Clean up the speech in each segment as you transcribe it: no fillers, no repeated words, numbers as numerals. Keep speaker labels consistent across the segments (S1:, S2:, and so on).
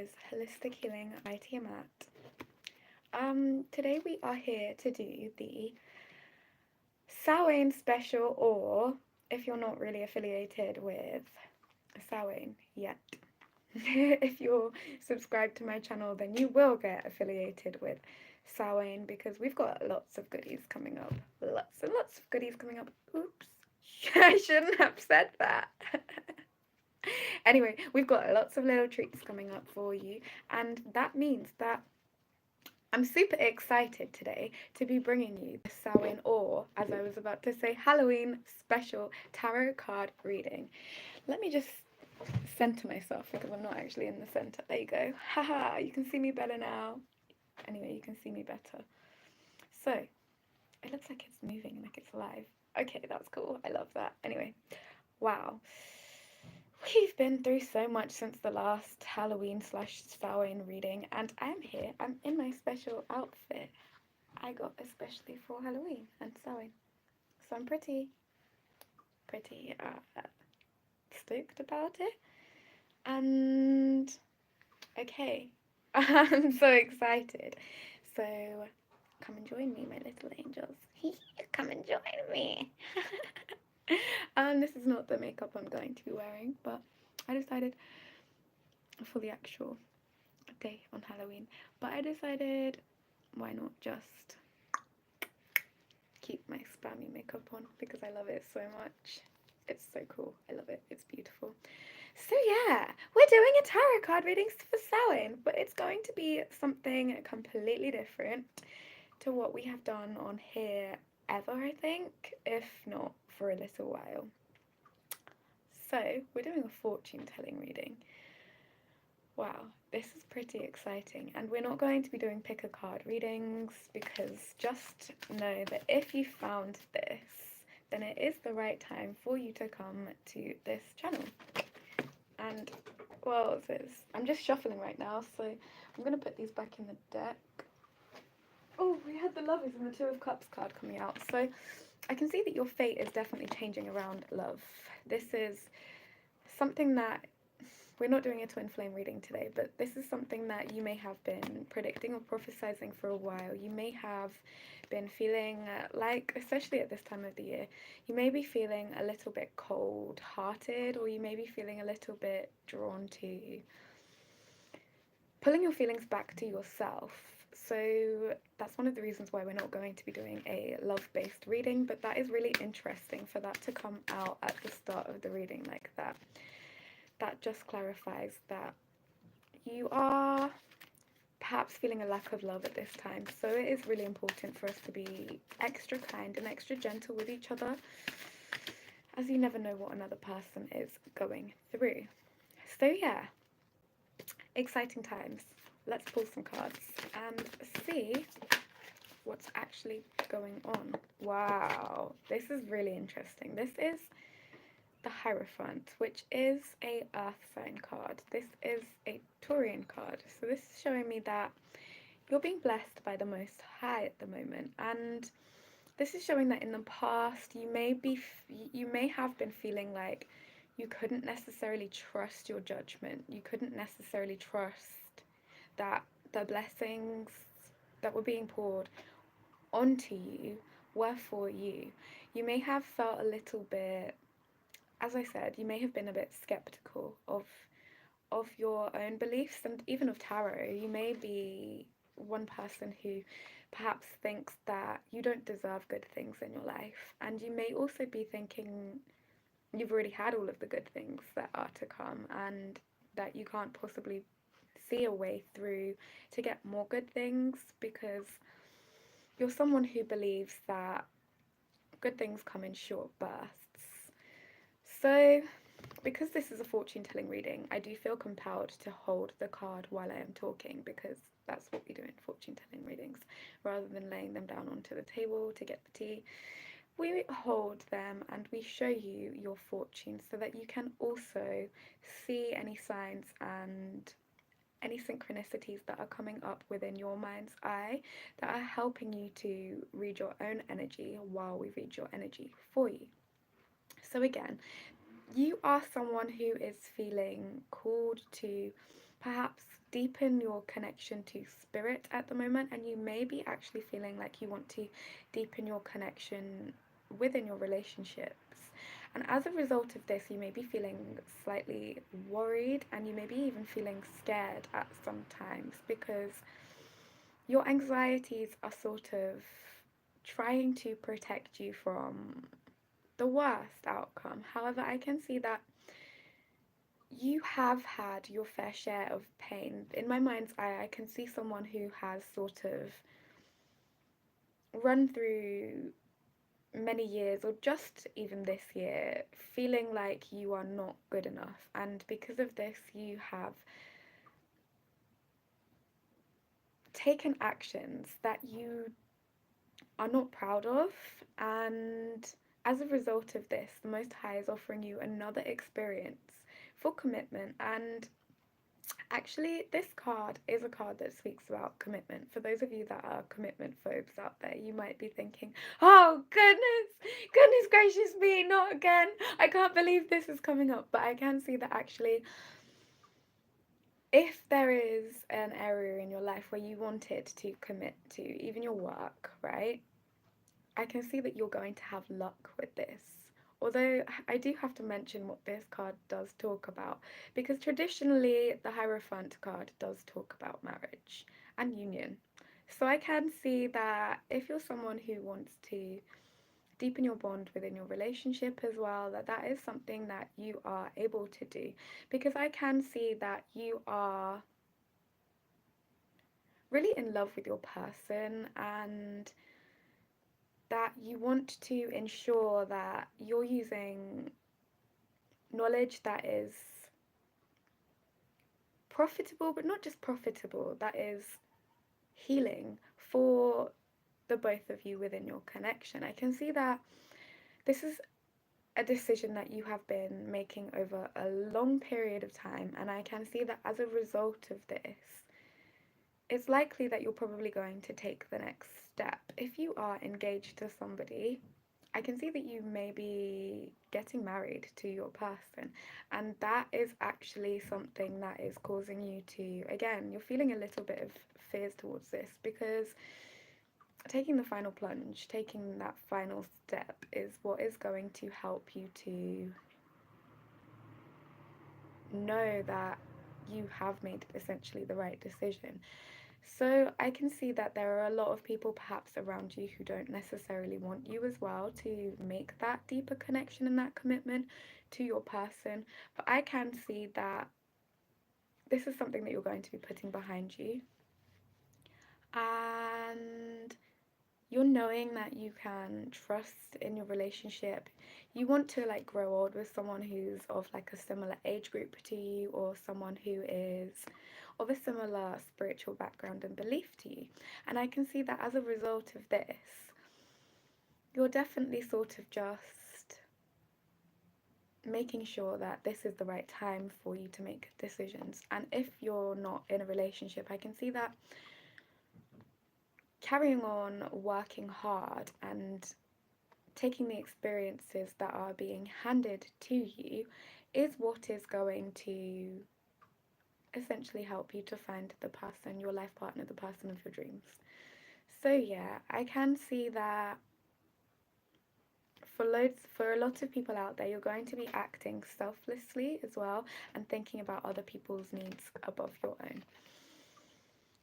S1: is Holistic Healing IT Matt. Today we are here to do the Samhain special, or if you're not really affiliated with Samhain yet, if you're subscribed to my channel, then you will get affiliated with Samhain because we've got lots of goodies coming up. Lots and lots of goodies coming up. Oops, I shouldn't have said that. Anyway, we've got lots of little treats coming up for you, and that means that I'm super excited today to be bringing you the Samhain, or as I was about to say, Halloween special tarot card reading. Let me just center myself because I'm not actually in the center. There you go. Haha, you can see me better now. Anyway, you can see me better. So, it looks like it's moving, like it's alive. Okay, that's cool. I love that. Anyway, wow. We've been through so much since the last Halloween slash Samhain reading, and I'm here. I'm in my special outfit I got especially for Halloween and Samhain. So I'm pretty stoked about it. And okay, I'm so excited. So come and join me, my little angels. Come and join me. This is not the makeup I'm going to be wearing, but I decided for the actual day on Halloween. But I decided why not just keep my spammy makeup on because I love it so much. It's so cool. I love it. It's beautiful. So yeah, we're doing a tarot card reading for Samhain, but it's going to be something completely different to what we have done on here ever, I think, if not for a little while. So we're doing a fortune telling reading. Wow, this is pretty exciting, and we're not going to be doing pick a card readings because just know that if you found this, then it is the right time for you to come to this channel. And well, I'm just shuffling right now, so I'm going to put these back in the deck. Oh, we had the Lovers and the Two of Cups card coming out, so I can see that your fate is definitely changing around love. This is something that we're not doing a twin flame reading today, but this is something that you may have been predicting or prophesizing for a while. You may have been feeling like, especially at this time of the year, you may be feeling a little bit cold-hearted, or you may be feeling a little bit drawn to pulling your feelings back to yourself. So that's one of the reasons why we're not going to be doing a love-based reading, but that is really interesting for that to come out at the start of the reading like that. That just clarifies that you are perhaps feeling a lack of love at this time. So it is really important for us to be extra kind and extra gentle with each other, as you never know what another person is going through. So yeah, exciting times. Let's pull some cards and see what's actually going on. Wow, this is really interesting. This is the Hierophant, which is a earth sign card. This is a Taurian card. So this is showing me that you're being blessed by the Most High at the moment, and this is showing that in the past you may have been feeling like you couldn't necessarily trust your judgment. You couldn't necessarily trust that the blessings that were being poured onto you were for you. You may have felt a little bit, as I said, you may have been a bit skeptical of your own beliefs and even of tarot. You may be one person who perhaps thinks that you don't deserve good things in your life, and you may also be thinking you've already had all of the good things that are to come and that you can't possibly see a way through to get more good things because you're someone who believes that good things come in short bursts. So because this is a fortune telling reading, I do feel compelled to hold the card while I am talking because that's what we do in fortune telling readings. Rather than laying them down onto the table to get the tea, we hold them and we show you your fortune so that you can also see any signs and any synchronicities that are coming up within your mind's eye that are helping you to read your own energy while we read your energy for you. So again, you are someone who is feeling called to perhaps deepen your connection to spirit at the moment, and you may be actually feeling like you want to deepen your connection within your relationships. And as a result of this, you may be feeling slightly worried, and you may be even feeling scared at some times because your anxieties are sort of trying to protect you from the worst outcome. However, I can see that you have had your fair share of pain. In my mind's eye, I can see someone who has sort of run through many years, or just even this year, feeling like you are not good enough. And because of this, you have taken actions that you are not proud of. And as a result of this, the Most High is offering you another experience for commitment. And actually, this card is a card that speaks about commitment. For those of you that are commitment phobes out there, you might be thinking, oh, goodness gracious me, not again. I can't believe this is coming up. But I can see that actually, if there is an area in your life where you wanted to commit to, even your work, right? I can see that you're going to have luck with this. Although I do have to mention what this card does talk about, because traditionally the Hierophant card does talk about marriage and union. So I can see that if you're someone who wants to deepen your bond within your relationship as well, that is something that you are able to do, because I can see that you are really in love with your person, and that you want to ensure that you're using knowledge that is profitable, but not just profitable, that is healing for the both of you within your connection. I can see that this is a decision that you have been making over a long period of time, and I can see that as a result of this, it's likely that you're probably going to take the next step. If you are engaged to somebody, I can see that you may be getting married to your person, and that is actually something that is causing you to, again, you're feeling a little bit of fears towards this, because taking the final plunge, taking that final step is what is going to help you to know that you have made essentially the right decision. So I can see that there are a lot of people perhaps around you who don't necessarily want you as well to make that deeper connection and that commitment to your person. But I can see that this is something that you're going to be putting behind you. And you're knowing that you can trust in your relationship. You want to like grow old with someone who's of like a similar age group to you, or someone who is of a similar spiritual background and belief to you. And I can see that as a result of this, you're definitely sort of just making sure that this is the right time for you to make decisions. And if you're not in a relationship, I can see that carrying on working hard and taking the experiences that are being handed to you is what is going to essentially help you to find the person, your life partner, the person of your dreams. So yeah, I can see that for a lot of people out there, you're going to be acting selflessly as well, and thinking about other people's needs above your own.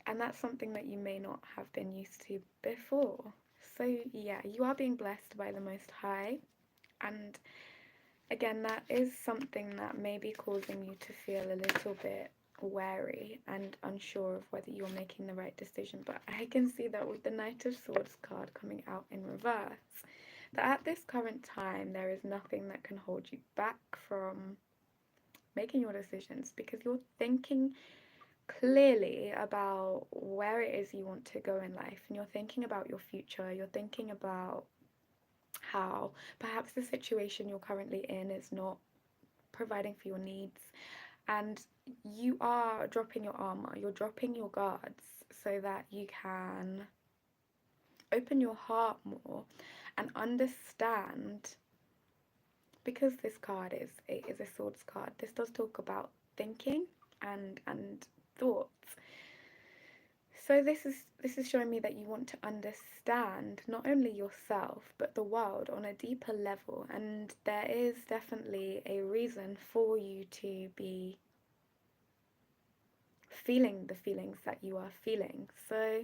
S1: And that's something that you may not have been used to before. So yeah, you are being blessed by the Most High, and again, that is something that may be causing you to feel a little bit wary and unsure of whether you're making the right decision. But I can see that with the Knight of Swords card coming out in reverse, that at this current time there is nothing that can hold you back from making your decisions, because you're thinking clearly about where it is you want to go in life, and you're thinking about your future, you're thinking about how perhaps the situation you're currently in is not providing for your needs, and you are dropping your armor, you're dropping your guards so that you can open your heart more and understand, because this card is a swords card. This does talk about thinking and So this is showing me that you want to understand not only yourself but the world on a deeper level, and there is definitely a reason for you to be feeling the feelings that you are feeling. So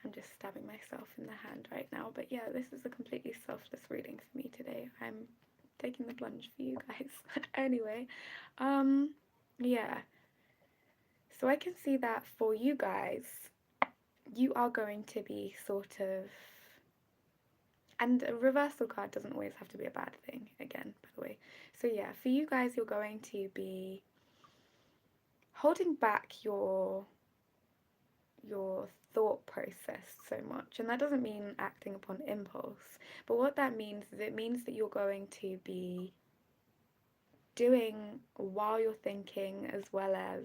S1: I'm just stabbing myself in the hand right now, but yeah, this is a completely selfless reading for me today. I'm taking the plunge for you guys. Anyway, yeah. So I can see that for you guys, you are going to be sort of, and a reversal card doesn't always have to be a bad thing, again, by the way. So yeah, for you guys, you're going to be holding back your thought process so much, and that doesn't mean acting upon impulse, but what that means is it means that you're going to be doing while you're thinking as well as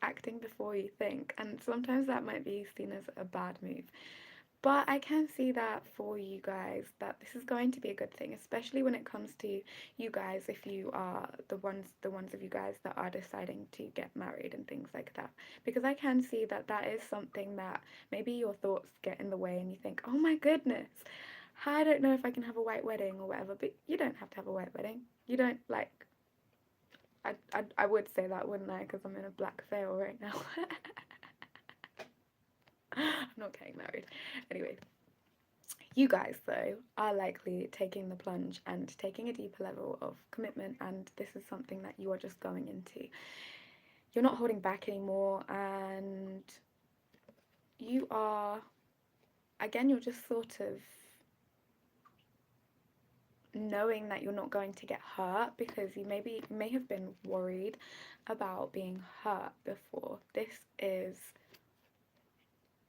S1: acting before you think, and sometimes that might be seen as a bad move. But I can see that for you guys, that this is going to be a good thing, especially when it comes to you guys, if you are the ones of you guys that are deciding to get married and things like that. Because I can see that that is something that maybe your thoughts get in the way and you think, oh my goodness, I don't know if I can have a white wedding or whatever, but you don't have to have a white wedding. You don't, like, I would say that, wouldn't I? Because I'm in a black veil right now. I'm not getting married. Anyway, you guys, though, are likely taking the plunge and taking a deeper level of commitment, and this is something that you are just going into. You're not holding back anymore, and you are, again, you're just sort of knowing that you're not going to get hurt because you may have been worried about being hurt before. This is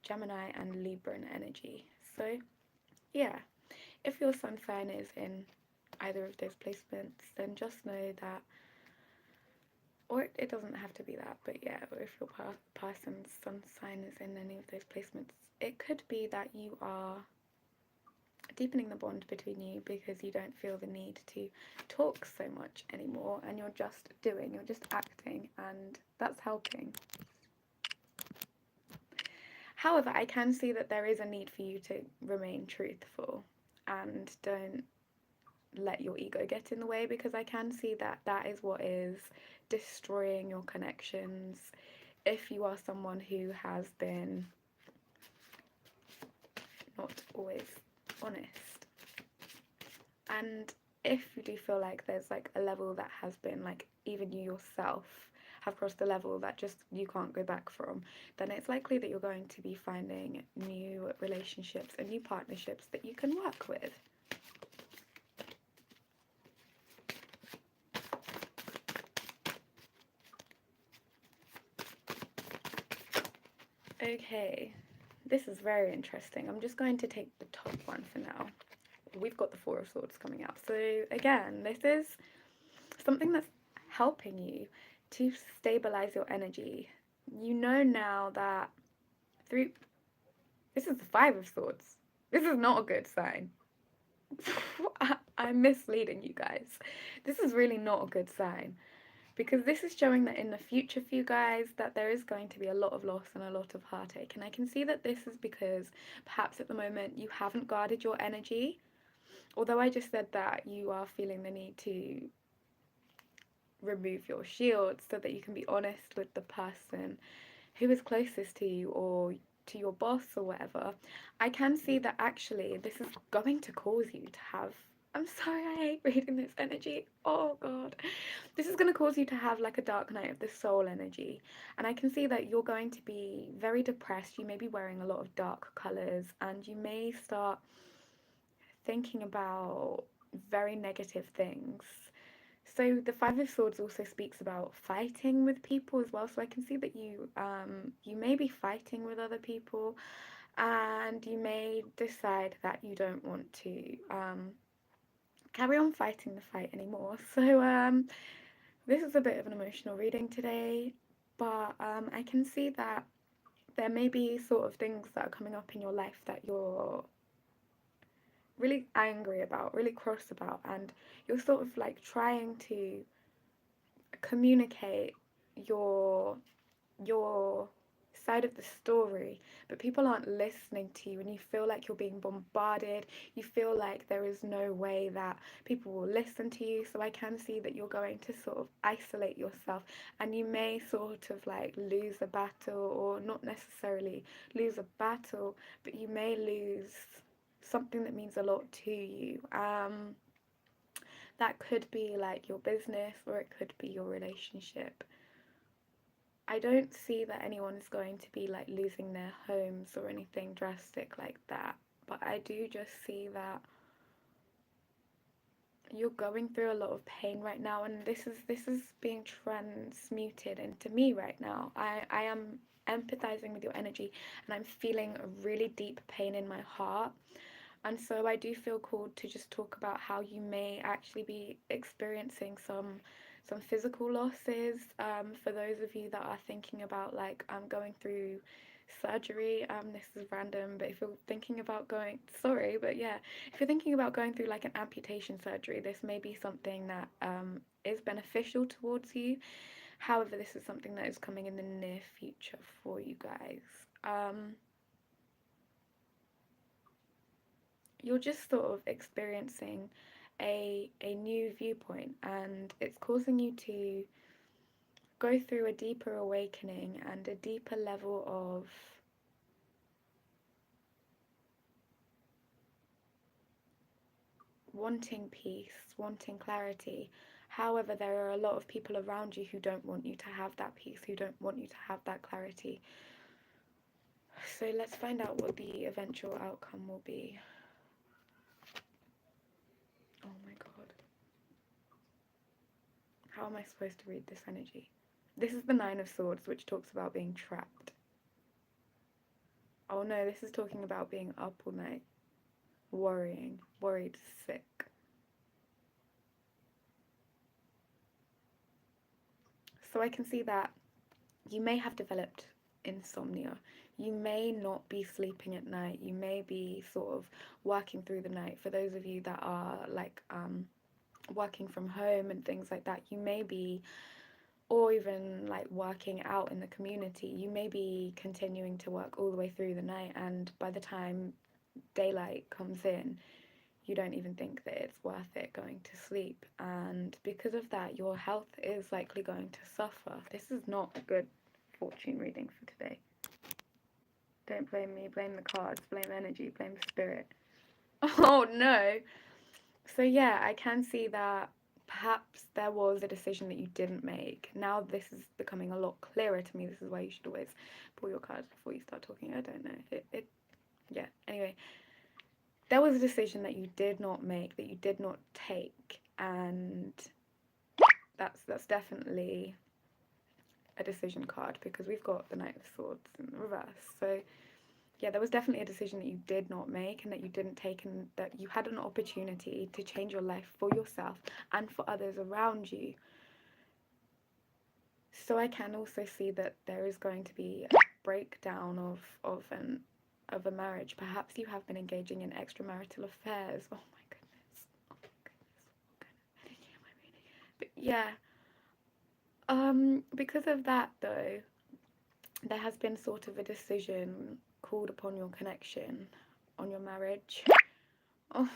S1: Gemini and Libran energy. So yeah, if your sun sign is in either of those placements, then just know that, or it doesn't have to be that, but yeah, if your person's sun sign is in any of those placements, it could be that you are deepening the bond between you because you don't feel the need to talk so much anymore, and you're just doing, you're just acting, and that's helping. However, I can see that there is a need for you to remain truthful and don't let your ego get in the way, because I can see that that is what is destroying your connections if you are someone who has been not always honest. And if you do feel like there's like a level that has been, like, even you yourself have crossed the level that just you can't go back from, then it's likely that you're going to be finding new relationships and new partnerships that you can work with. Okay, this is very interesting. I'm just going to take the top one for now. We've got the Four of Swords coming out. So again, this is something that's helping you to stabilize your energy. You know now that this is the Five of Swords. This is not a good sign. I'm misleading you guys. This is really not a good sign, because this is showing that in the future for you guys that there is going to be a lot of loss and a lot of heartache, and I can see that this is because perhaps at the moment you haven't guarded your energy. Although I just said that you are feeling the need to remove your shield so that you can be honest with the person who is closest to you or to your boss or whatever, I can see that actually this is going to cause you to have, I'm sorry, I hate reading this energy, oh god, this is going to cause you to have like a dark night of the soul energy, and I can see that you're going to be very depressed. You may be wearing a lot of dark colours, and you may start thinking about very negative things. So the Five of Swords also speaks about fighting with people as well. So I can see that you may be fighting with other people, and you may decide that you don't want to carry on fighting the fight anymore. So this is a bit of an emotional reading today, but I can see that there may be sort of things that are coming up in your life that you're really angry about, really cross about, and you're sort of like trying to communicate your your side of the story, but people aren't listening to you, and you feel like you're being bombarded. You feel like there is no way that people will listen to you. So I can see that you're going to sort of isolate yourself, and you may sort of like lose a battle, or not necessarily lose a battle, but you may lose something that means a lot to you. That could be like your business, or it could be your relationship. I don't see that anyone is going to be like losing their homes or anything drastic like that, but I do just see that you're going through a lot of pain right now, and this is being transmuted into me right now. I am empathizing with your energy, and I'm feeling a really deep pain in my heart. And so I do feel called to just talk about how you may actually be experiencing some physical losses. For those of you that are thinking about like going through surgery, this is random, but if you're thinking about going, sorry, but yeah, if you're thinking about going through like an amputation surgery, this may be something that is beneficial towards you. However, this is something that is coming in the near future for you guys. You're just sort of experiencing a new viewpoint, and it's causing you to go through a deeper awakening and a deeper level of wanting peace, wanting clarity. However, there are a lot of people around you who don't want you to have that peace, who don't want you to have that clarity. So let's find out what the eventual outcome will be. Oh my god. How am I supposed to read this energy? This is the Nine of Swords, which talks about being trapped. Oh no, this is talking about being up all night, worrying, worried, sick. So I can see that you may have developed insomnia. You may not be sleeping at night. You may be sort of working through the night. For those of you that are like working from home and things like that, you may be, or even like working out in the community, you may be continuing to work all the way through the night, and by the time daylight comes in, you don't even think that it's worth it going to sleep. And because of that, your health is likely going to suffer. This is not a good fortune reading for today. Don't blame me, blame the cards, blame energy, blame spirit. Oh no. So yeah, I can see that perhaps there was a decision that you didn't make. Now this is becoming a lot clearer to me. This is why you should always pull your cards before you start talking. I don't know. Yeah. Anyway, there was a decision that you did not make, that you did not take, and that's definitely a decision card, because we've got the Knight of Swords in reverse. So yeah, there was definitely a decision that you did not make and that you didn't take, and that you had an opportunity to change your life for yourself and for others around you. So I can also see that there is going to be a breakdown of a marriage. Perhaps you have been engaging in extramarital affairs. Oh my goodness. Oh my goodness. What kind of energy am I reading? But yeah. Because of that though, there has been sort of a decision called upon your connection, on your marriage. Oh,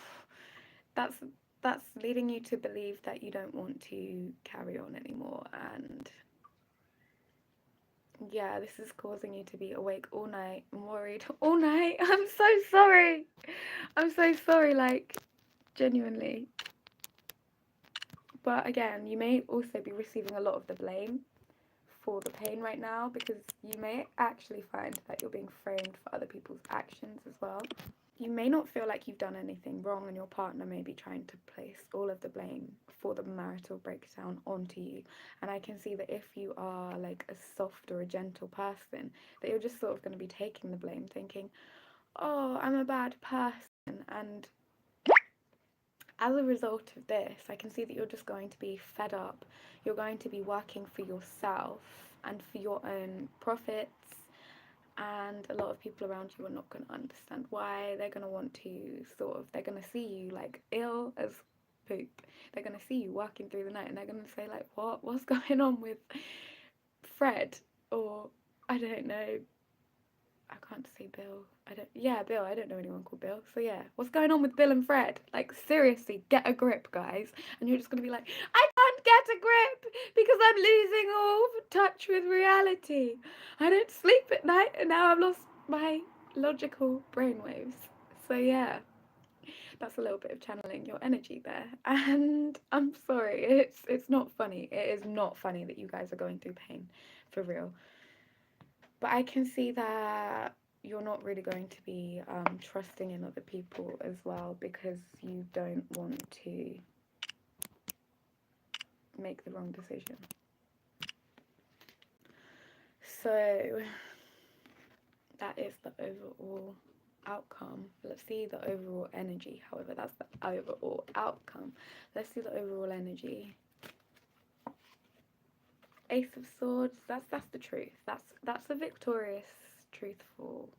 S1: that's that's leading you to believe that you don't want to carry on anymore, and yeah, this is causing you to be awake all night and worried all night. I'm so sorry. I'm so sorry, like, genuinely. But again, you may also be receiving a lot of the blame for the pain right now, because you may actually find that you're being framed for other people's actions as well. You may not feel like you've done anything wrong, and your partner may be trying to place all of the blame for the marital breakdown onto you. And I can see that if you are like a soft or a gentle person, that you're just sort of going to be taking the blame, thinking, oh, I'm a bad person. And as a result of this, I can see that you're just going to be fed up. You're going to be working for yourself and for your own profits, and a lot of people around you are not going to understand why. They're going to want to they're going to see you like ill as poop. They're going to see you working through the night, and they're going to say like, what's going on with Fred? or I don't know, I can't say Bill. Bill. I don't know anyone called Bill. So yeah, what's going on with Bill and Fred? Like, seriously, get a grip, guys. And you're just gonna be like, I can't get a grip because I'm losing all touch with reality. I don't sleep at night, and now I've lost my logical brainwaves. So yeah, that's a little bit of channeling your energy there. And I'm sorry, it's not funny. It is not funny that you guys are going through pain, for real. But I can see that you're not really going to be trusting in other people as well, because you don't want to make the wrong decision. So that is the overall outcome. Let's see the overall energy. However, that's the overall outcome. Let's see the overall energy. Ace of Swords. That's the truth. That's the victorious, truthful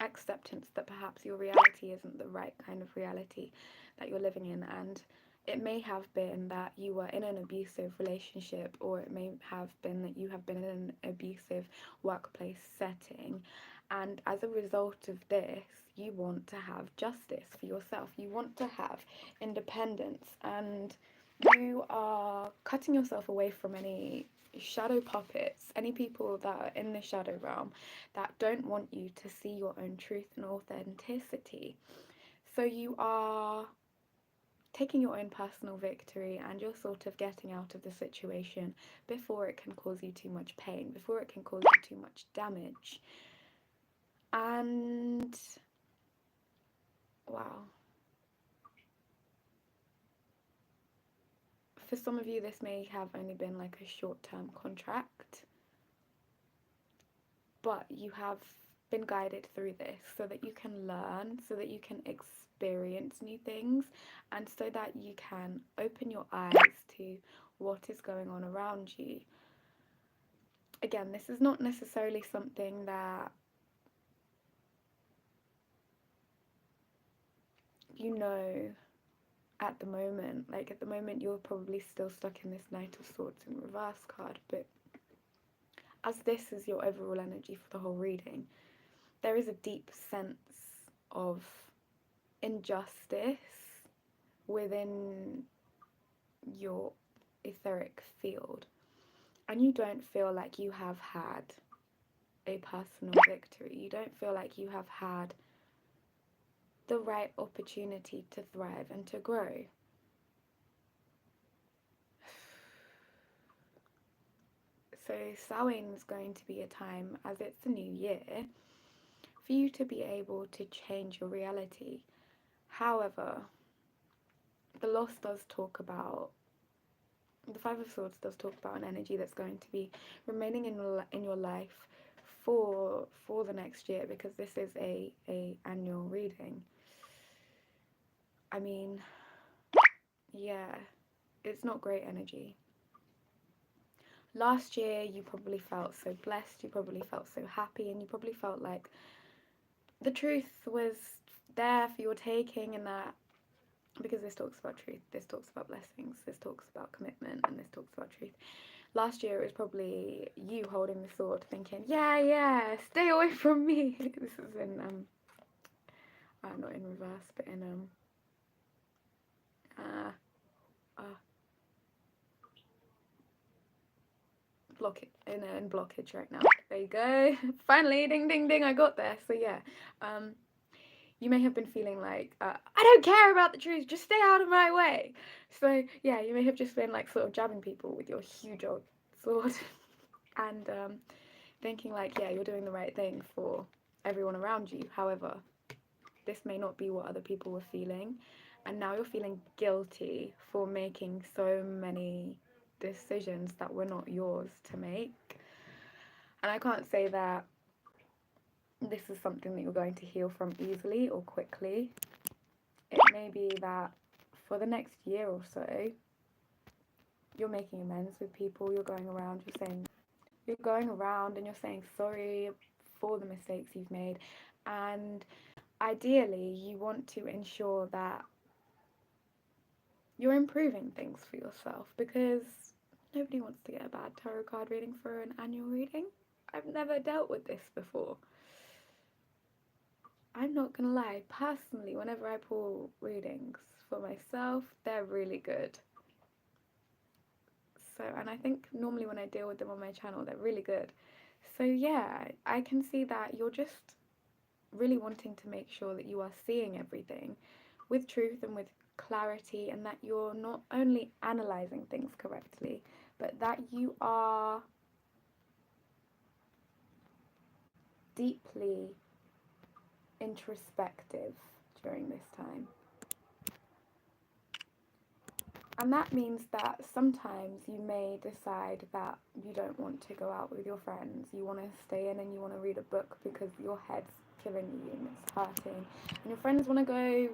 S1: acceptance that perhaps your reality isn't the right kind of reality that you're living in, and it may have been that you were in an abusive relationship, or it may have been that you have been in an abusive workplace setting, and as a result of this you want to have justice for yourself, you want to have independence, and you are cutting yourself away from any shadow puppets, any people that are in the shadow realm that don't want you to see your own truth and authenticity. So you are taking your own personal victory, and you're sort of getting out of the situation before it can cause you too much pain, before it can cause you too much damage. And wow. For some of you, this may have only been like a short-term contract, but you have been guided through this so that you can learn, so that you can experience new things, and so that you can open your eyes to what is going on around you. Again, this is not necessarily something that you know at the moment. Like, at the moment you're probably still stuck in this Knight of Swords in reverse card, but as this is your overall energy for the whole reading, there is a deep sense of injustice within your etheric field, and you don't feel like you have had a personal victory. You don't feel like you have had the right opportunity to thrive and to grow. So Samhain is going to be a time, as it's the new year, for you to be able to change your reality. However, the loss does talk about, the Five of Swords does talk about an energy that's going to be remaining in your life for the next year, because this is a annual reading. I mean, yeah, it's not great energy. Last year you probably felt so blessed, you probably felt so happy, and you probably felt like the truth was there for your taking, and that, because this talks about truth, this talks about blessings, this talks about commitment, and this talks about truth. Last year it was probably you holding the sword thinking, yeah, stay away from me. This is in not in reverse, but in in blockage right now. There you go. Finally, ding ding ding, I got there. So yeah, you may have been feeling like, I don't care about the truth, just stay out of my way. So yeah, you may have just been like sort of jabbing people with your huge old sword and thinking like, yeah, you're doing the right thing for everyone around you. However, this may not be what other people were feeling, and now you're feeling guilty for making so many decisions that were not yours to make. And I can't say that this is something that you're going to heal from easily or quickly. It may be that for the next year or so, you're making amends with people, you're going around and you're saying sorry for the mistakes you've made, and ideally you want to ensure that you're improving things for yourself, because Nobody wants to get a bad tarot card reading for an annual reading. I've never dealt with this before. I'm not gonna lie, personally, whenever I pull readings for myself, they're really good. So, and I think normally when I deal with them on my channel, they're really good. So yeah, I can see that you're just really wanting to make sure that you are seeing everything with truth and with clarity, and that you're not only analyzing things correctly, but that you are deeply introspective during this time. And that means that sometimes you may decide that you don't want to go out with your friends. You want to stay in and you want to read a book because your head's killing you and it's hurting. And your friends want to go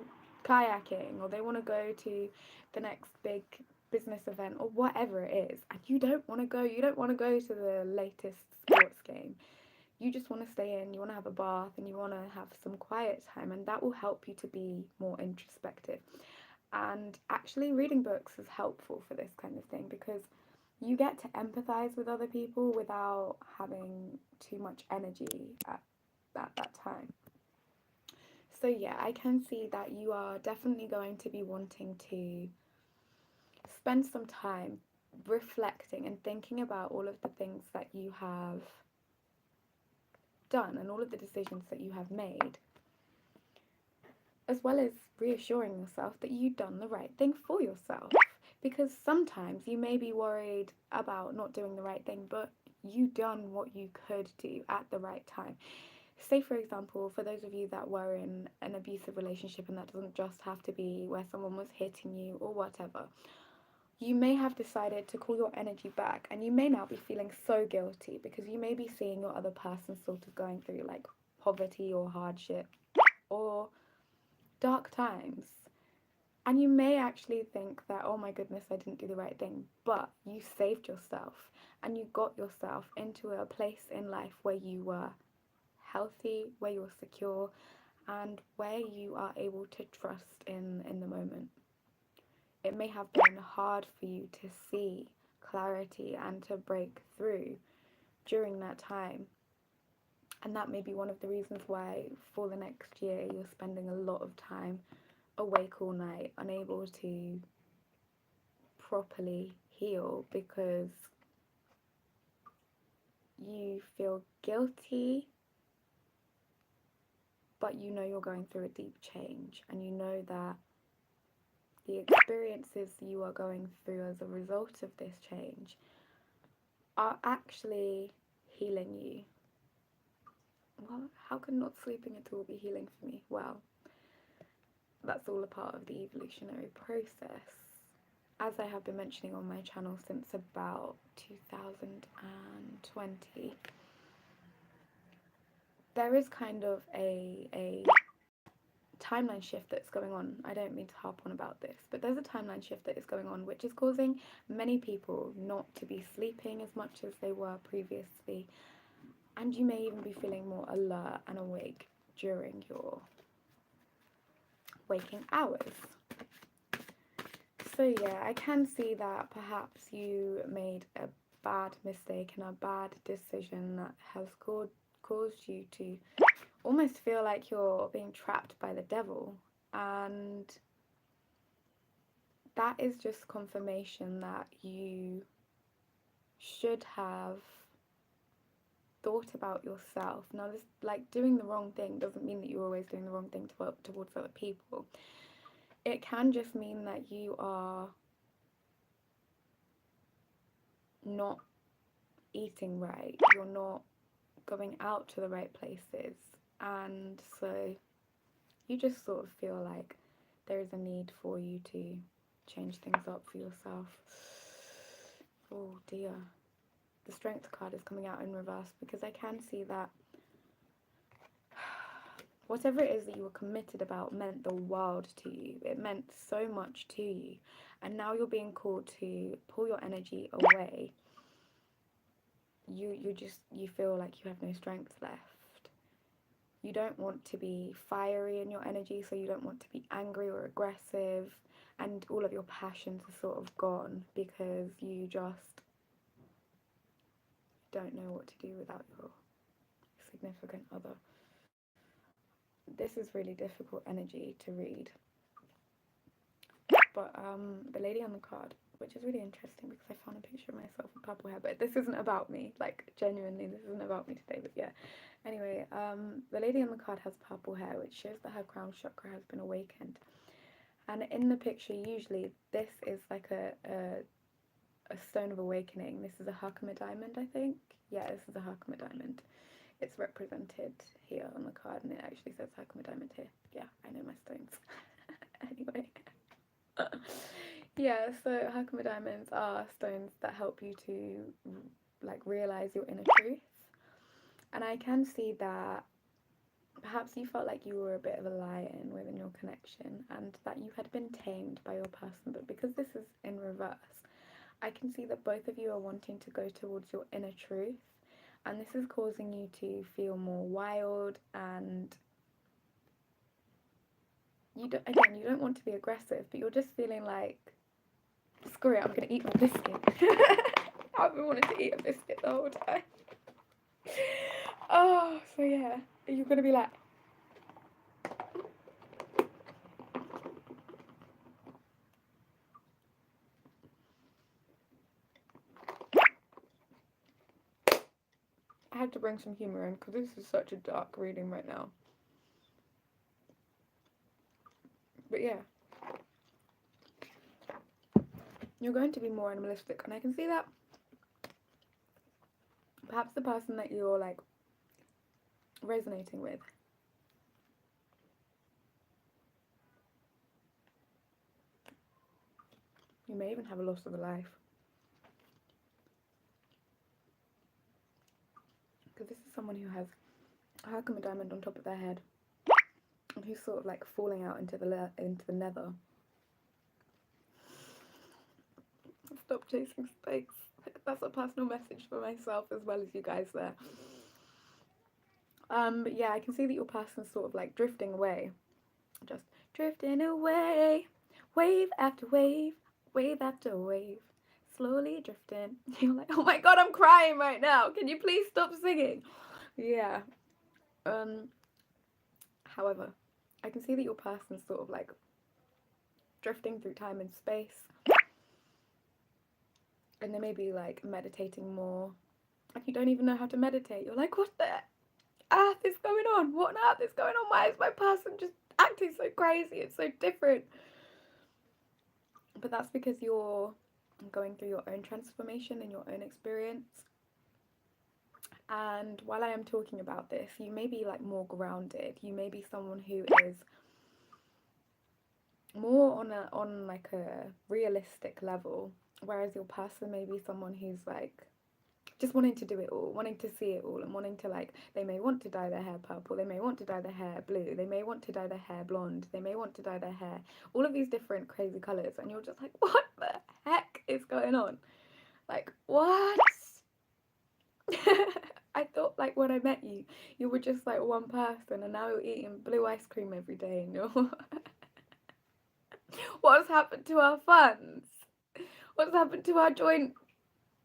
S1: kayaking, or they want to go to the next big business event, or whatever it is. And you don't want to go. You don't want to go to the latest sports game. You just want to stay in, you want to have a bath, and you want to have some quiet time. And that will help you to be more introspective. And actually, reading books is helpful for this kind of thing because you get to empathize with other people without having too much energy at that time. So, yeah, I can see that you are definitely going to be wanting to spend some time reflecting and thinking about all of the things that you have done and all of the decisions that you have made, as well as reassuring yourself that you've done the right thing for yourself. Because sometimes you may be worried about not doing the right thing, but you done what you could do at the right time. Say, for example, for those of you that were in an abusive relationship, and that doesn't just have to be where someone was hitting you or whatever, you may have decided to call your energy back, and you may now be feeling so guilty because you may be seeing your other person sort of going through like poverty or hardship or dark times. And you may actually think that, oh my goodness, I didn't do the right thing, but you saved yourself and you got yourself into a place in life where you were healthy, where you were secure, and where you are able to trust in the moment. It may have been hard for you to see clarity and to break through during that time. And that may be one of the reasons why for the next year you're spending a lot of time awake all night, unable to properly heal because you feel guilty, but you know you're going through a deep change, and you know that the experiences you are going through as a result of this change are actually healing you. Well, how can not sleeping at all be healing for me? Well, that's all a part of the evolutionary process. As I have been mentioning on my channel since about 2020, there is kind of a timeline shift that's going on. I don't mean to harp on about this, but there's a timeline shift that is going on, which is causing many people not to be sleeping as much as they were previously, and you may even be feeling more alert and awake during your waking hours. So yeah, I can see that perhaps you made a bad mistake and a bad decision that has caused you to almost feel like you're being trapped by the devil. And that is just confirmation that you should have thought about yourself. Now, this, like, doing the wrong thing doesn't mean that you're always doing the wrong thing towards other people. It can just mean that you are not eating right, you're not going out to the right places, and so you just sort of feel like there is a need for you to change things up for yourself. Oh dear. The Strength card is coming out in reverse because I can see that whatever it is that you were committed about meant the world to you. It meant so much to you. And now you're being called to pull your energy away. You feel like you have no strength left. You don't want to be fiery in your energy, so you don't want to be angry or aggressive, and all of your passions are sort of gone because you just don't know what to do without your significant other. This is really difficult energy to read. But the lady on the card, which is really interesting because I found a picture of myself with purple hair, but this isn't about me, like genuinely this isn't about me today, but yeah. Anyway, the lady on the card has purple hair, which shows that her crown chakra has been awakened. And in the picture, usually this is like a stone of awakening. This is a Herkimer diamond, I think. Yeah, this is a Herkimer diamond. It's represented here on the card, and it actually says Herkimer diamond here. Yeah, I know my stones. Anyway. Yeah, so Herkimer diamonds are stones that help you to like realize your inner truth. And I can see that perhaps you felt like you were a bit of a lion within your connection and that you had been tamed by your person, but because this is in reverse, I can see that both of you are wanting to go towards your inner truth, and this is causing you to feel more wild, and you don't want to be aggressive, but you're just feeling like, screw it, I'm gonna eat my biscuit. I've been wanting to eat a biscuit the whole time. Oh, so yeah, you're gonna be like, I had to bring some humour in because this is such a dark reading right now. But yeah, you're going to be more animalistic, and I can see that perhaps the person that you're like resonating with, you may even have a loss of a life, because this is someone who has a Herkimer diamond on top of their head and who's sort of like falling out into the nether. Stop chasing space. That's a personal message for myself as well as you guys there. But yeah, I can see that your person's sort of like drifting away, just drifting away, wave after wave, wave after wave, slowly drifting. You're like, oh my god, I'm crying right now. Can you please stop singing? Yeah. However, I can see that your person's sort of like drifting through time and space, and they may be like meditating more. Like you don't even know how to meditate. You're like, what the earth is going on? What on earth is going on? Why is my person just acting so crazy? It's so different. But that's because you're going through your own transformation and your own experience. And while I am talking about this, you may be like more grounded. You may be someone who is more on like a realistic level, whereas your person may be someone who's like just wanting to do it all, wanting to see it all, and wanting to like, they may want to dye their hair purple, they may want to dye their hair blue, they may want to dye their hair blonde, they may want to dye their hair all of these different crazy colours, and you're just like, what the heck is going on? Like, what? I thought like when I met you, you were just like one person, and now you're eating blue ice cream every day, and you're what's happened to our funds? What's happened to our joint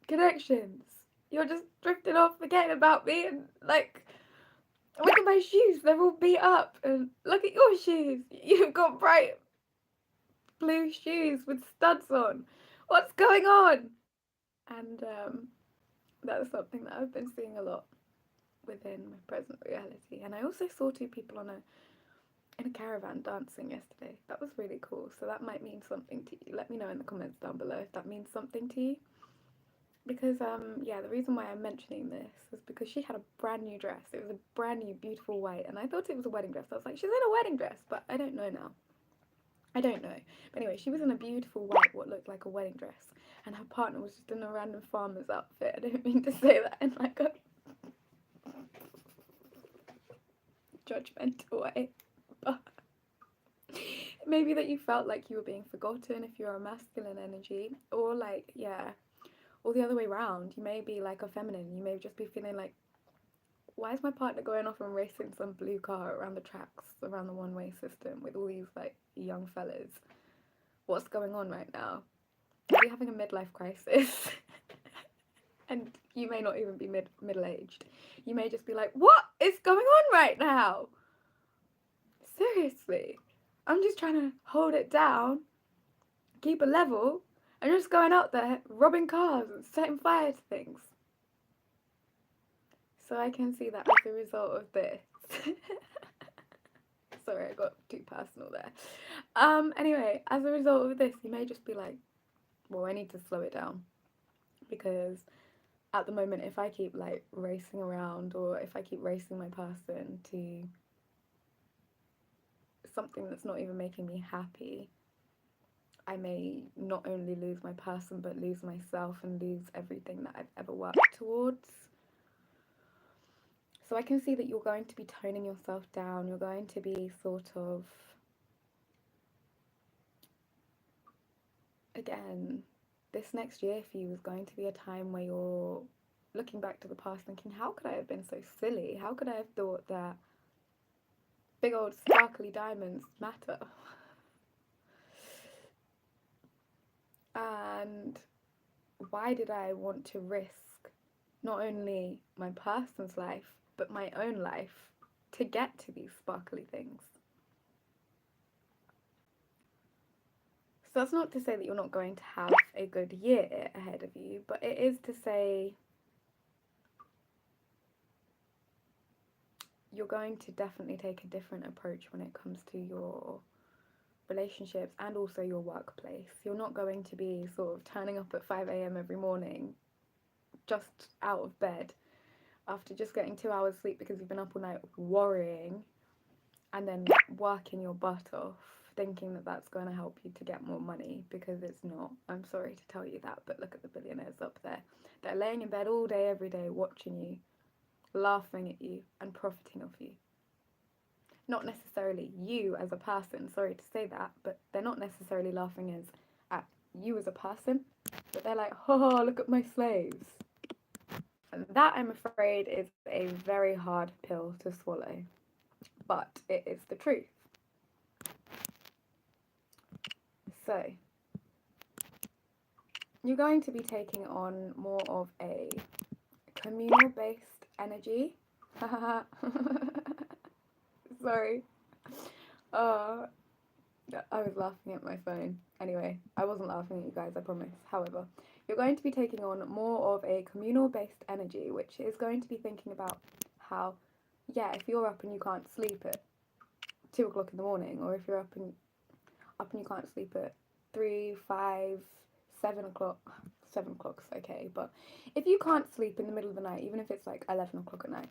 S1: connections? You're just drifting off, forgetting about me, and like, look at my shoes, they're all beat up, and look at your shoes, you've got bright blue shoes with studs on. What's going on? And that's something that I've been seeing a lot within my present reality. And I also saw two people in a caravan dancing yesterday. That was really cool. So that might mean something to you. Let me know in the comments down below if that means something to you. Because yeah, the reason why I'm mentioning this is because she had a brand new dress. It was a brand new beautiful white, and I thought it was a wedding dress. I was like, she's in a wedding dress, but I don't know now. I don't know. But anyway, she was in a beautiful white, what looked like a wedding dress, and her partner was just in a random farmer's outfit. I don't mean to say that in like a judgmental way, but maybe that you felt like you were being forgotten if you're a masculine energy, or like, yeah, or the other way around. You may be like a feminine. You may just be feeling like, why is my partner going off and racing some blue car around the tracks, around the one-way system with all these like young fellas? What's going on right now? Are you having a midlife crisis? And you may not even be middle-aged. You may just be like, what is going on right now? Seriously. I'm just trying to hold it down, keep a level, and you're just going out there robbing cars and setting fire to things. So I can see that as a result of this. Sorry, I got too personal there. Anyway, as a result of this, you may just be like, well, I need to slow it down. Because at the moment, if I keep like racing around, or if I keep racing my person to something that's not even making me happy, I may not only lose my person, but lose myself and lose everything that I've ever worked towards. So I can see that you're going to be toning yourself down. You're going to be sort of, again, this next year for you is going to be a time where you're looking back to the past thinking, how could I have been so silly? How could I have thought that big old sparkly diamonds matter? And why did I want to risk not only my person's life, but my own life to get to these sparkly things? So that's not to say that you're not going to have a good year ahead of you, but it is to say you're going to definitely take a different approach when it comes to your relationships and also your workplace. You're not going to be sort of turning up at 5 a.m. every morning just out of bed after just getting 2 hours sleep because you've been up all night worrying and then working your butt off thinking that that's going to help you to get more money, because it's not. I'm sorry to tell you that, but look at the billionaires up there. They're laying in bed all day every day watching you, laughing at you and profiting off you. Not necessarily you as a person, sorry to say that, but they're not necessarily laughing at you as a person, but they're like, oh, look at my slaves. And that, I'm afraid, is a very hard pill to swallow, but it is the truth. So, you're going to be taking on more of a communal based energy. Sorry. I was laughing at my phone. Anyway, I wasn't laughing at you guys, I promise. However, you're going to be taking on more of a communal based energy, which is going to be thinking about how, yeah, if you're up and you can't sleep at 2 o'clock in the morning, or if you're up and you can't sleep at 3, 5, 7 o'clock. 7 o'clock's okay, but if you can't sleep in the middle of the night, even if it's like 11 o'clock at night,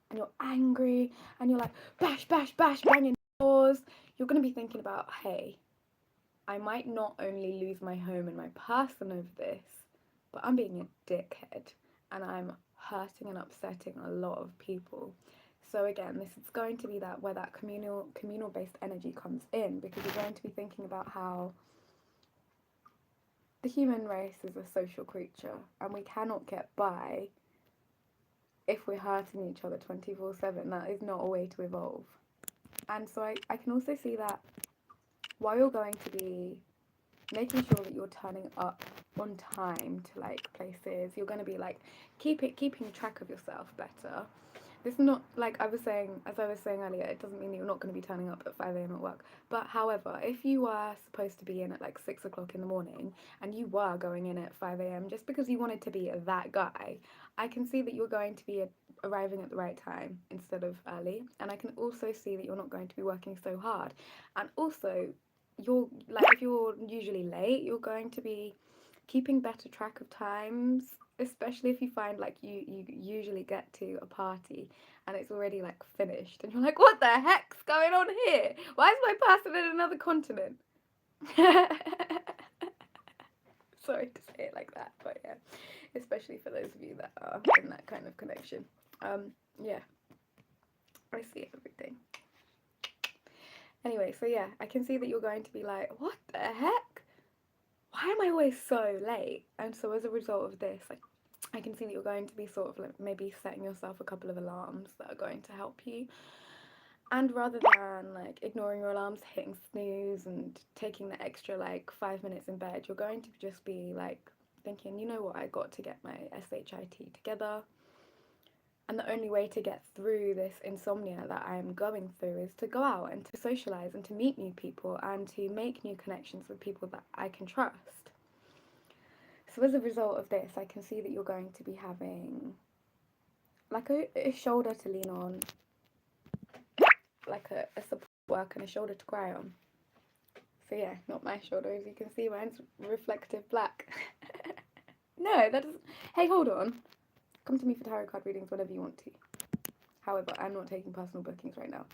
S1: and you're angry and you're like bash, bash, bash, banging doors, you're going to be thinking about, hey, I might not only lose my home and my person over this, but I'm being a dickhead and I'm hurting and upsetting a lot of people. So again, this is going to be that where that communal based energy comes in, because you're going to be thinking about how the human race is a social creature and we cannot get by if we're hurting each other 24/7. That is not a way to evolve. And so I can also see that while you're going to be making sure that you're turning up on time to like places, you're going to be like keeping track of yourself better. This is not, like I was saying, as I was saying earlier, it doesn't mean that you're not going to be turning up at 5 a.m. at work. But however, if you were supposed to be in at like 6 o'clock in the morning and you were going in at 5 a.m. just because you wanted to be that guy, I can see that you're going to be arriving at the right time instead of early. And I can also see that you're not going to be working so hard. And also, you're like, if you're usually late, you're going to be keeping better track of times, especially if you find like you usually get to a party and it's already like finished and you're like, what the heck's going on here? Why is my person in another continent? Sorry to say it like that, but yeah, especially for those of you that are in that kind of connection. Yeah, I see everything. Anyway, so yeah, I can see that you're going to be like, what the heck? Why am I always so late? And so as a result of this, like, I can see that you're going to be sort of like maybe setting yourself a couple of alarms that are going to help you. And rather than like ignoring your alarms, hitting snooze and taking the extra like 5 minutes in bed, you're going to just be like thinking, you know what, I got to get my SHIT together. And the only way to get through this insomnia that I am going through is to go out and to socialise and to meet new people and to make new connections with people that I can trust. So as a result of this, I can see that you're going to be having like a shoulder to lean on, like a support work and a shoulder to cry on. So yeah, not my shoulder, as you can see, mine's reflective black. No, that doesn't... Hey, hold on. Come to me for tarot card readings whenever you want to. However, I'm not taking personal bookings right now.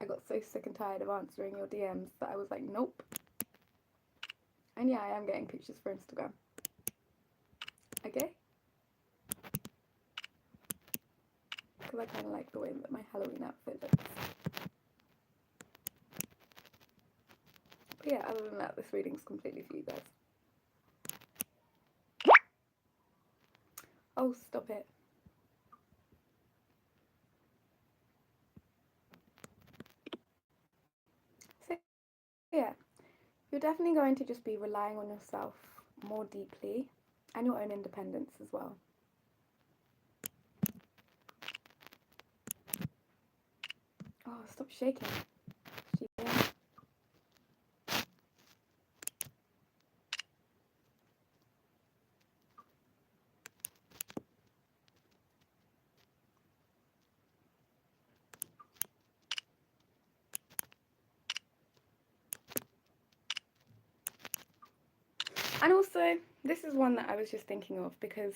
S1: I got so sick and tired of answering your DMs that I was like, nope. And yeah, I am getting pictures for Instagram. Okay? Because I kind of like the way that my Halloween outfit looks. But yeah, other than that, this reading's completely for you guys. Oh, stop it. So yeah, you're definitely going to just be relying on yourself more deeply and your own independence as well. Oh, stop shaking. And also, this is one that I was just thinking of because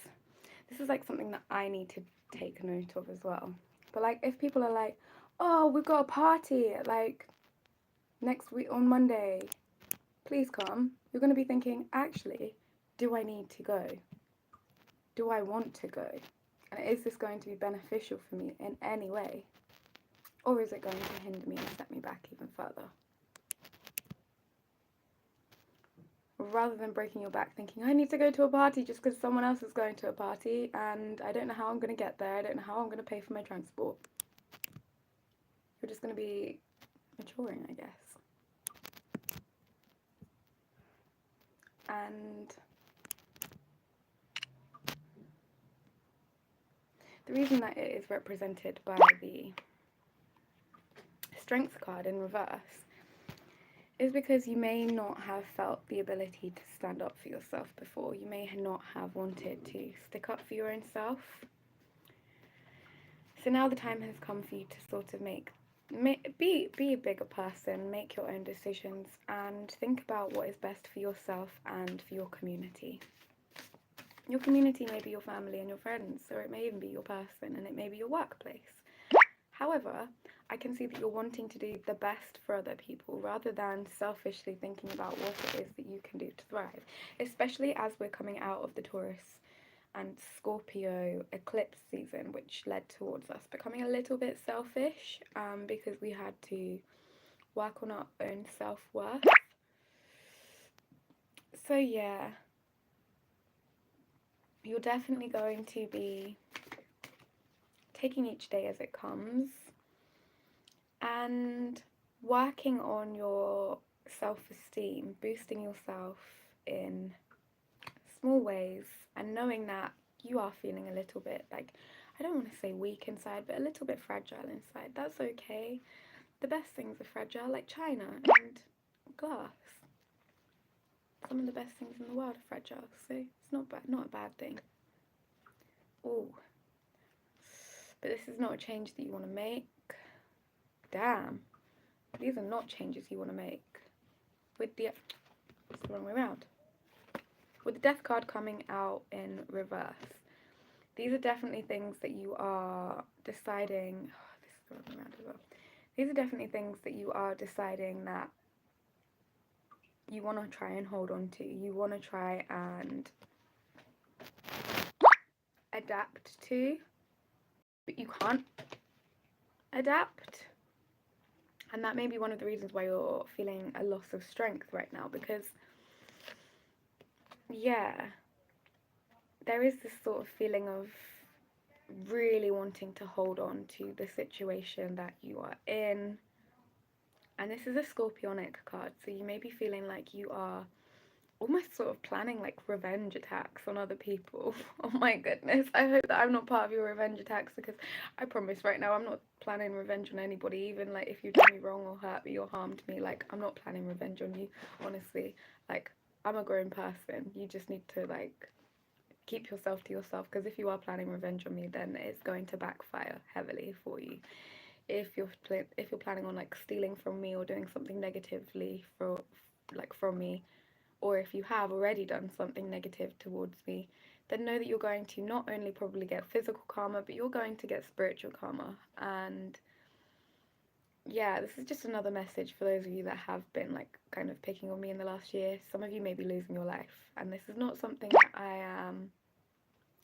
S1: this is like something that I need to take note of as well. But like, if people are like, oh, we've got a party like next week on Monday, please come. You're going to be thinking, actually, do I need to go? Do I want to go? And is this going to be beneficial for me in any way? Or is it going to hinder me and set me back even further? Rather than breaking your back thinking, I need to go to a party just because someone else is going to a party and I don't know how I'm going to get there, I don't know how I'm going to pay for my transport. You're just going to be maturing, I guess. And the reason that it is represented by the Strength card in reverse is because you may not have felt the ability to stand up for yourself before. You may not have wanted to stick up for your own self. So now the time has come for you to sort of be a bigger person, make your own decisions, and think about what is best for yourself and for your community. Your community may be your family and your friends, or it may even be your person, and it may be your workplace. However, I can see that you're wanting to do the best for other people rather than selfishly thinking about what it is that you can do to thrive, especially as we're coming out of the Taurus and Scorpio eclipse season, which led towards us becoming a little bit selfish because we had to work on our own self-worth. So yeah, you're definitely going to be taking each day as it comes and working on your self-esteem, boosting yourself in small ways, and knowing that you are feeling a little bit like, I don't want to say weak inside, but a little bit fragile inside. That's okay. The best things are fragile, like china and glass. Some of the best things in the world are fragile, so it's not a bad thing. Oh, but this is not a change that you want to make. Damn, these are not changes you want to make. With the, it's the wrong way around. With the Death card coming out in reverse, these are definitely things that you are deciding. Oh, this is the wrong way around as well. These are definitely things that you are deciding that you want to try and hold on to. You want to try and adapt to, but you can't adapt. And that may be one of the reasons why you're feeling a loss of strength right now, because yeah, there is this sort of feeling of really wanting to hold on to the situation that you are in. And this is a Scorpionic card, so you may be feeling like you are almost sort of planning like revenge attacks on other people. Oh my goodness. I hope that I'm not part of your revenge attacks, because I promise right now I'm not planning revenge on anybody, even like if you did me wrong or hurt me or harmed me. Like, I'm not planning revenge on you, honestly. Like, I'm a grown person. You just need to like keep yourself to yourself, because if you are planning revenge on me, then it's going to backfire heavily for you. If you're planning on like stealing from me or doing something negatively for like from me, or if you have already done something negative towards me, then know that you're going to not only probably get physical karma, but you're going to get spiritual karma. And yeah, this is just another message for those of you that have been like kind of picking on me in the last year. Some of you may be losing your life, and this is not something that I am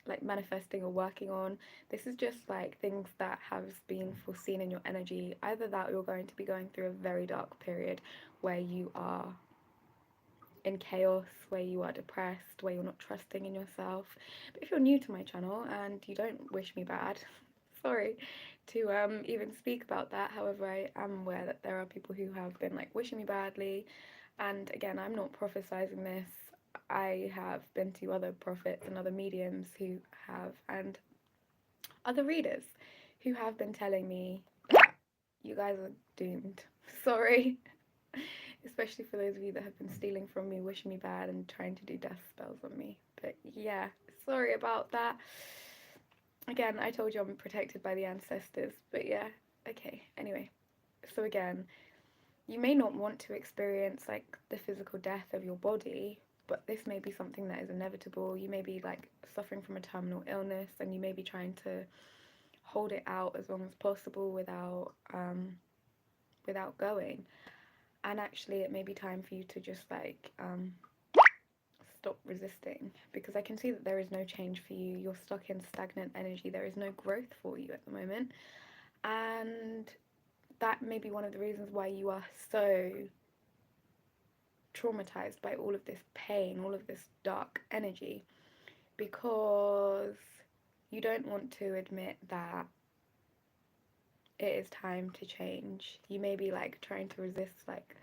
S1: like manifesting or working on. This is just like things that have been foreseen in your energy. Either that, or you're going to be going through a very dark period where you are in chaos, where you are depressed, where you're not trusting in yourself. But if you're new to my channel and you don't wish me bad, sorry to even speak about that. However, I am aware that there are people who have been like wishing me badly, and again, I'm not prophesizing this. I have been to other prophets and other mediums who have, and other readers who have been telling me that you guys are doomed. Sorry. Especially for those of you that have been stealing from me, wishing me bad, and trying to do death spells on me. But yeah, sorry about that. Again, I told you I'm protected by the ancestors, but yeah, okay. Anyway, so again, you may not want to experience like the physical death of your body, but this may be something that is inevitable. You may be like suffering from a terminal illness, and you may be trying to hold it out as long as possible without going. And actually, it may be time for you to just like stop resisting, because I can see that there is no change for you. You're stuck in stagnant energy. There is no growth for you at the moment, and that may be one of the reasons why you are so traumatized by all of this pain, all of this dark energy, because you don't want to admit that it is time to change. You may be like trying to resist like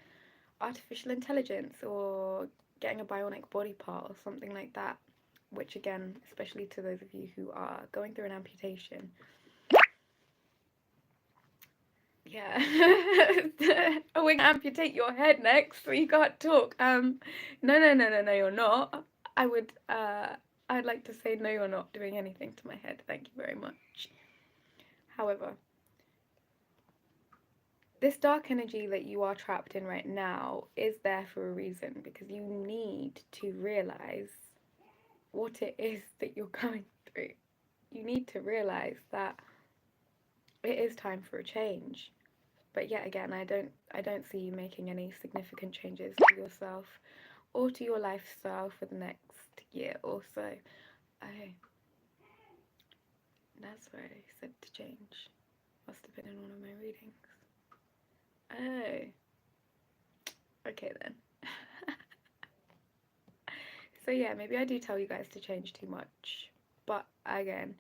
S1: artificial intelligence or getting a bionic body part or something like that, which again, especially to those of you who are going through an amputation. Yeah. Oh, we're gonna amputate your head next so you can't talk. No, you're not. I'd like to say no, you're not doing anything to my head. Thank you very much. However, this dark energy that you are trapped in right now is there for a reason, because you need to realize what it is that you're going through. You need to realize that it is time for a change. But yet again, I don't see you making any significant changes to yourself or to your lifestyle for the next year or so. Oh, that's where I said to change. Must have been in one of my readings. Oh. Okay then. So yeah, maybe I do tell you guys to change too much. But again,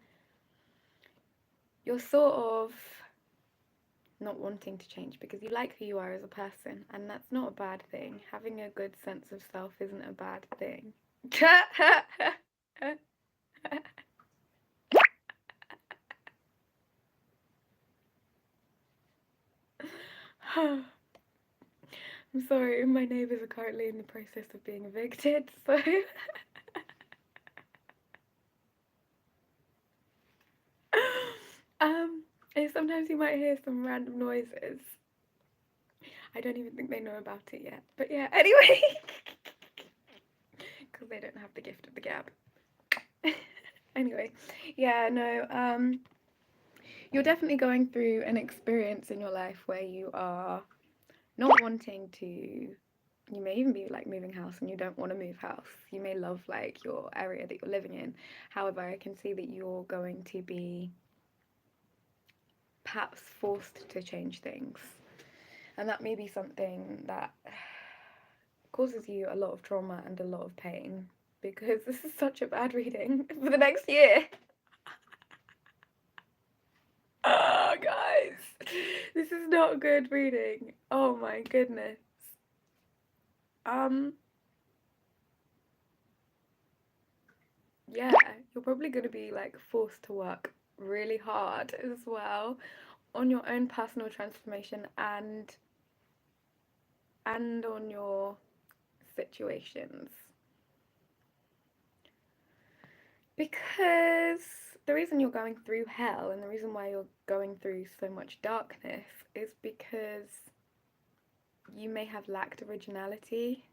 S1: you're sort of not wanting to change because you like who you are as a person, and that's not a bad thing. Having a good sense of self isn't a bad thing. I'm sorry, my neighbours are currently in the process of being evicted, so um sometimes you might hear some random noises. I don't even think they know about it yet. But yeah, anyway. Because they don't have the gift of the gab. Anyway, yeah, no, you're definitely going through an experience in your life where you are not wanting to, you may even be like moving house and you don't want to move house. You may love like your area that you're living in. However, I can see that you're going to be perhaps forced to change things. And that may be something that causes you a lot of trauma and a lot of pain, because this is such a bad reading for the next year. Oh, guys, this is not good reading. Oh my goodness. Um, yeah, you're probably going to be like forced to work really hard as well on your own personal transformation and on your situations. Because the reason you're going through hell and the reason why you're going through so much darkness is because you may have lacked originality,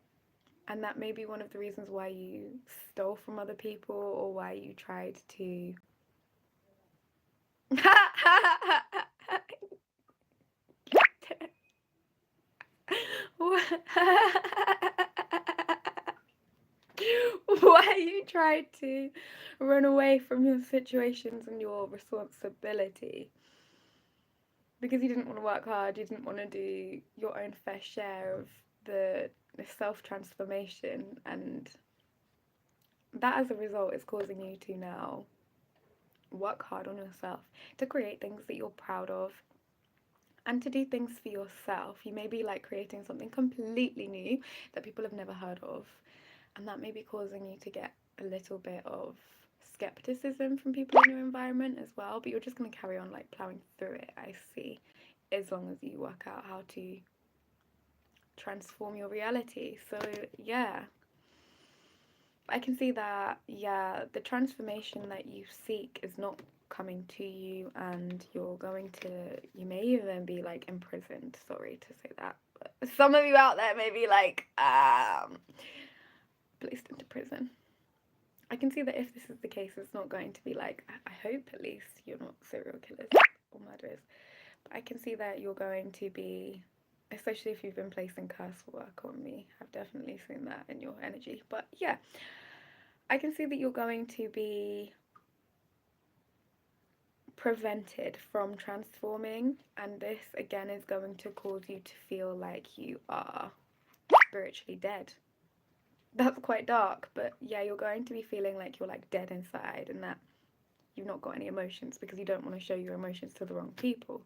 S1: and that may be one of the reasons why you stole from other people or why you tried to why you tried to run away from your situations and your responsibility because you didn't want to work hard, you didn't want to do your own fair share of the self transformation, and that as a result is causing you to now work hard on yourself to create things that you're proud of and to do things for yourself. You may be like creating something completely new that people have never heard of, and that may be causing you to get a little bit of skepticism from people in your environment as well, but you're just going to carry on like plowing through it, I see, as long as you work out how to transform your reality. So yeah, I can see that, yeah, the transformation that you seek is not coming to you, and you may even be like imprisoned. Sorry to say that, but some of you out there may be like, placed into prison. I can see that if this is the case, it's not going to be like, I hope at least you're not serial killers or murderers, but I can see that you're going to be, especially if you've been placing curse work on me. I've definitely seen that in your energy. But yeah, I can see that you're going to be prevented from transforming, and this again is going to cause you to feel like you are spiritually dead. That's quite dark, but yeah, you're going to be feeling like you're like dead inside and that you've not got any emotions because you don't want to show your emotions to the wrong people.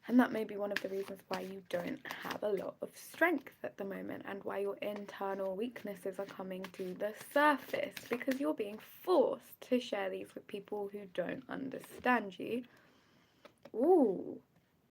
S1: And that may be one of the reasons why you don't have a lot of strength at the moment and why your internal weaknesses are coming to the surface, because you're being forced to share these with people who don't understand you. Ooh,